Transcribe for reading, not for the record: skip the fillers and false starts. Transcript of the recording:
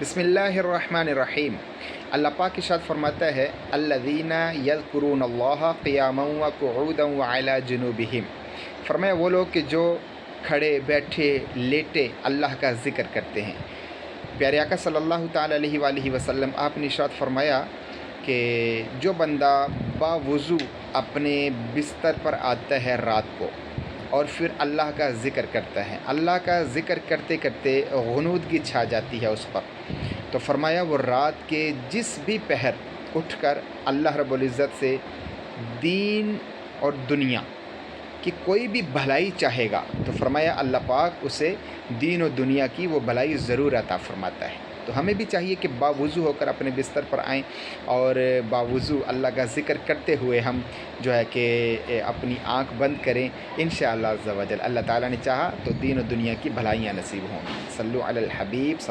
بسم اللہ الرحمن الرحیم۔ اللہ پاک ارشاد فرماتا ہے الذین یذکرون اللہ قیاما وقعودا وعلی جنوبہم، فرمایا وہ لوگ کہ جو کھڑے بیٹھے لیٹے اللہ کا ذکر کرتے ہیں۔ پیارے آقا صلی اللہ تعالیٰ علیہ وآلہ وسلم آپ نے ارشاد فرمایا کہ جو بندہ باوضو اپنے بستر پر آتا ہے رات کو اور پھر اللہ کا ذکر کرتا ہے، اللہ کا ذکر کرتے کرتے غنودگی چھا جاتی ہے اس پر، تو فرمایا وہ رات کے جس بھی پہر اٹھ کر اللہ رب العزت سے دین اور دنیا کی کوئی بھی بھلائی چاہے گا تو فرمایا اللہ پاک اسے دین و دنیا کی وہ بھلائی ضرور عطا فرماتا ہے۔ تو ہمیں بھی چاہیے کہ باوضو ہو کر اپنے بستر پر آئیں اور باوضو اللہ کا ذکر کرتے ہوئے ہم جو ہے کہ اپنی آنکھ بند کریں۔ انشاءاللہ عز و جل اللہ تعالیٰ نے چاہا تو دین و دنیا کی بھلائیاں نصیب ہوں گی۔ صلو علی الحبیب۔